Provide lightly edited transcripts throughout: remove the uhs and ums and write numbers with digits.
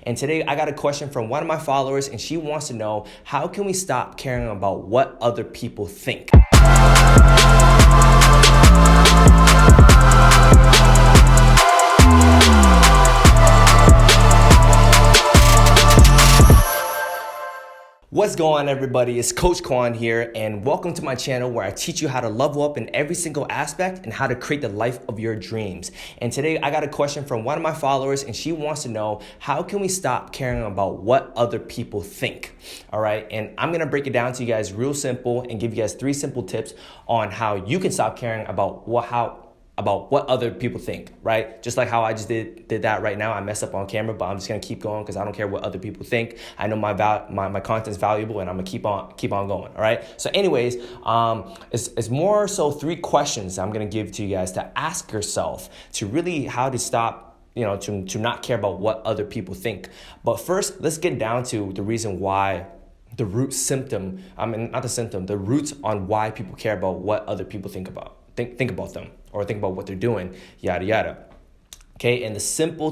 And today I got a question from one of my followers, and she wants to know, how can we stop caring about what other people think? What's going on, everybody? It's Coach Quan here, and welcome to my channel where I teach you how to level up in every single aspect and how to create the life of your dreams. And today I got a question from one of my followers, and she wants to know, how can we stop caring about what other people think? All right, and I'm gonna break it down to you guys real simple and give you guys 3 simple tips on how you can stop caring about what other people think, right? Just like how I just did that right now. I messed up on camera, but I'm just gonna keep going because I don't care what other people think. I know my content's valuable, and I'm gonna keep on going. All right. So, anyways, it's more so 3 questions I'm gonna give to you guys to ask yourself to really how to stop, to not care about what other people think. But first, let's get down to the reason why. The roots on why people care about what other people think about them, or think about what they're doing, yada yada. Okay, and the simple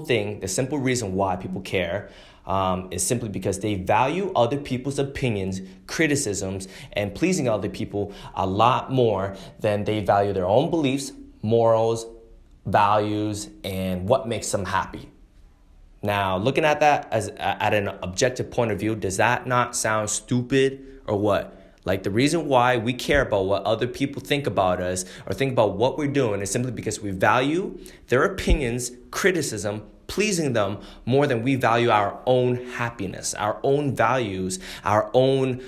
reason why people care is simply because they value other people's opinions, criticisms, and pleasing other people a lot more than they value their own beliefs, morals, values, and what makes them happy. Now, looking at that at an objective point of view, does that not sound stupid or what? Like, the reason why we care about what other people think about us or think about what we're doing is simply because we value their opinions, criticism, pleasing them more than we value our own happiness, our own values, our own,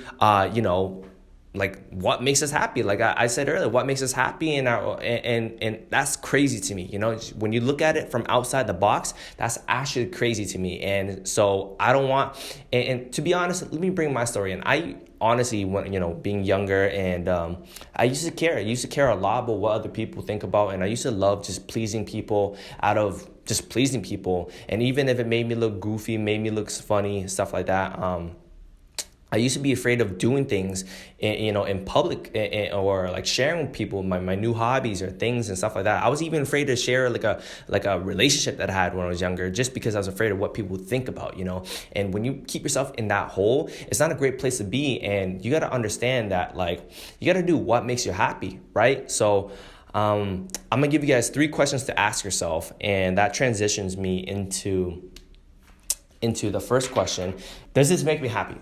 like what makes us happy. Like I said earlier, what makes us happy, and that's crazy to me. When you look at it from outside the box, that's actually crazy to me. And so I don't want, and to be honest, let me bring my story in. I honestly, when being younger, and I used to care. I used to care a lot about what other people think about, and I used to love just pleasing people out of just pleasing people. And even if it made me look goofy, made me look funny, stuff like that. I used to be afraid of doing things, in public, or like sharing with people my new hobbies or things and stuff like that. I was even afraid to share like a relationship that I had when I was younger, just because I was afraid of what people think about, And when you keep yourself in that hole, it's not a great place to be. And you got to understand that, like, you got to do what makes you happy, right? So I'm gonna give you guys 3 questions to ask yourself, and that transitions me into the first question. Does this make me happy?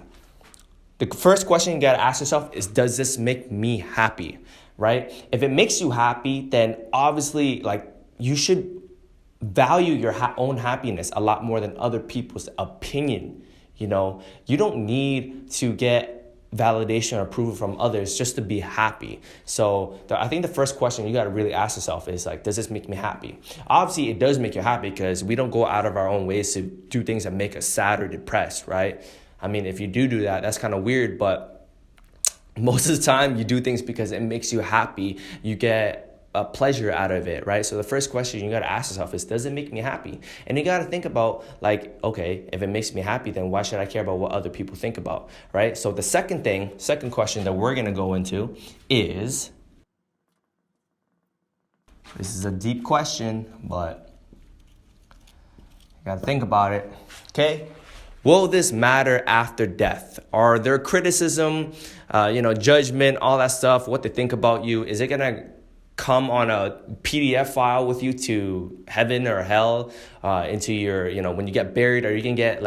The first question you got to ask yourself is, does this make me happy, right? If it makes you happy, then obviously, like, you should value your own happiness a lot more than other people's opinion. You don't need to get validation or approval from others just to be happy. So I think the first question you got to really ask yourself is, like, does this make me happy? Obviously, it does make you happy, because we don't go out of our own ways to do things that make us sad or depressed, right? I mean, if you do that, that's kind of weird, but most of the time you do things because it makes you happy. You get a pleasure out of it, right? So the first question you got to ask yourself is, does it make me happy? And you got to think about, like, okay, if it makes me happy, then why should I care about what other people think about, right? So the second question that we're going to go into is, this is a deep question, but you got to think about it, okay? Will this matter after death? Are there criticism, judgment, all that stuff, what they think about you? Is it going to come on a PDF file with you to heaven or hell, into your, when you get buried? Are you going to get,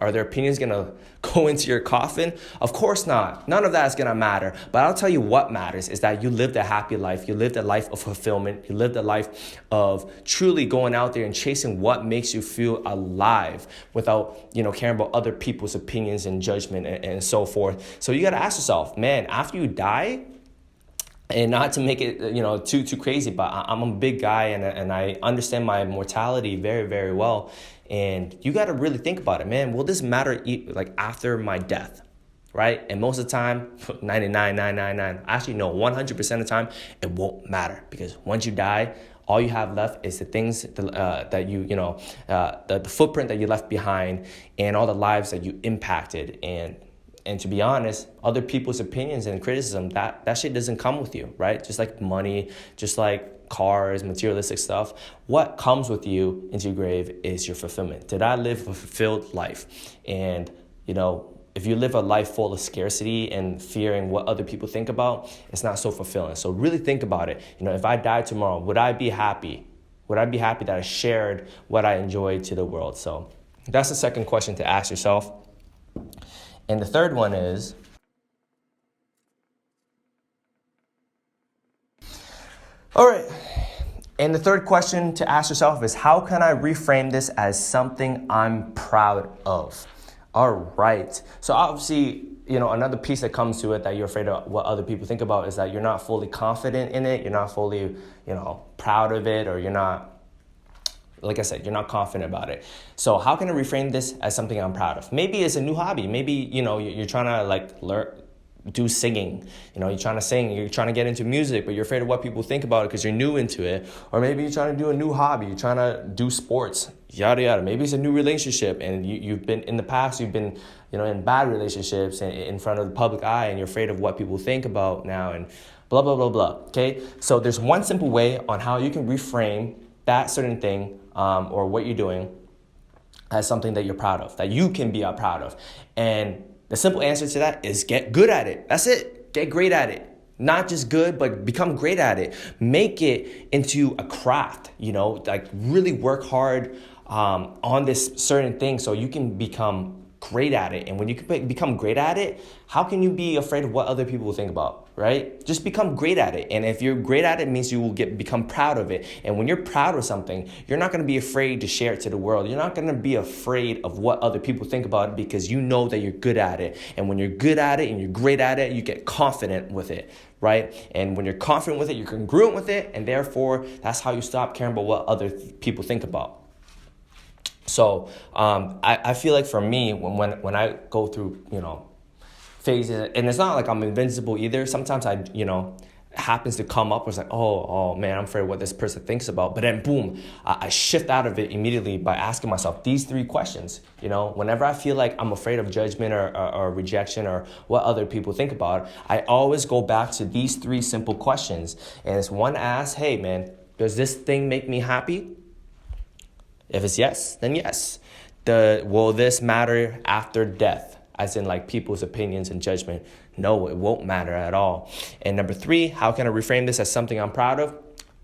are their opinions going to go into your coffin? Of course not. None of that is going to matter. But I'll tell you what matters is that you lived a happy life. You lived a life of fulfillment. You lived a life of truly going out there and chasing what makes you feel alive without, caring about other people's opinions and judgment and so forth. So you got to ask yourself, man, after you die, and not to make it, too crazy, but I'm a big guy, and I understand my mortality very, very well. And you got to really think about it, man. Will this matter after my death, right? And most of the time, 99.999, actually no, 100% of the time, it won't matter, because once you die, all you have left is the things that you the footprint that you left behind, and all the lives that you impacted. And to be honest, other people's opinions and criticism, that shit doesn't come with you, right? Just like money, just like cars, materialistic stuff. What comes with you into your grave is your fulfillment. Did I live a fulfilled life? And, if you live a life full of scarcity and fearing what other people think about, it's not so fulfilling. So really think about it. If I died tomorrow, would I be happy? Would I be happy that I shared what I enjoyed to the world? So that's the second question to ask yourself. And the third one is, all right. And the third question to ask yourself is, how can I reframe this as something I'm proud of? All right. So obviously, another piece that comes to it that you're afraid of what other people think about is that you're not fully confident in it. You're not fully, proud of it, or you're not, like I said, you're not confident about it. So how can I reframe this as something I'm proud of? Maybe it's a new hobby. Maybe, you're trying to do singing. You're trying to sing, you're trying to get into music, but you're afraid of what people think about it because you're new into it. Or maybe you're trying to do a new hobby, you're trying to do sports, yada, yada. Maybe it's a new relationship, and you've been, in the past, you've been, in bad relationships in front of the public eye, and you're afraid of what people think about now, and blah, blah, blah, blah. Okay? So there's one simple way on how you can reframe that certain thing or what you're doing as something that you're proud of, that you can be proud of. And the simple answer to that is get good at it. That's it. Get great at it. Not just good, but become great at it. Make it into a craft, really work hard on this certain thing so you can become great at it. And when you become great at it, how can you be afraid of what other people will think about, right? Just become great at it. And if you're great at it, it means you will become proud of it. And when you're proud of something, you're not going to be afraid to share it to the world. You're not going to be afraid of what other people think about it because you know that you're good at it. And when you're good at it and you're great at it, you get confident with it, right? And when you're confident with it, you're congruent with it. And therefore, that's how you stop caring about what other people think about. So I feel like for me, when I go through, phases, and it's not like I'm invincible either. Sometimes happens to come up, it's like, oh man, I'm afraid of what this person thinks about. But then boom, I shift out of it immediately by asking myself these three questions. Whenever I feel like I'm afraid of judgment or rejection or what other people think about it, I always go back to these three simple questions. And it's one, ask, hey man, does this thing make me happy? If it's yes, then yes. Will this matter after death? As in people's opinions and judgment? No, it won't matter at all. And number three, how can I reframe this as something I'm proud of?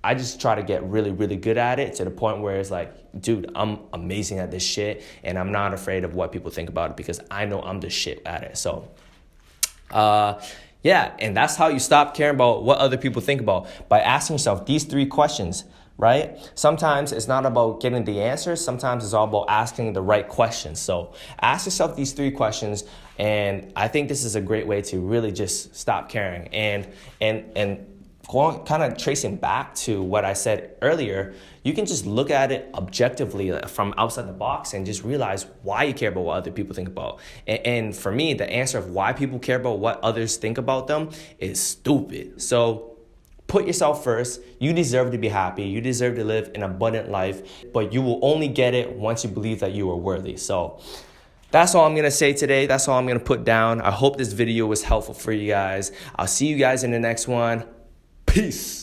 I just try to get really, really good at it to the point where it's like, dude, I'm amazing at this shit. And I'm not afraid of what people think about it because I know I'm the shit at it. So, and that's how you stop caring about what other people think about, by asking yourself these three questions. Right? Sometimes it's not about getting the answers. Sometimes it's all about asking the right questions. So ask yourself these three questions. And I think this is a great way to really just stop caring. And going, kind of tracing back to what I said earlier, you can just look at it objectively from outside the box and just realize why you care about what other people think about. And for me, the answer of why people care about what others think about them is stupid. So put yourself first. You deserve to be happy. You deserve to live an abundant life, but you will only get it once you believe that you are worthy. So that's all I'm going to say today. That's all I'm going to put down. I hope this video was helpful for you guys. I'll see you guys in the next one. Peace.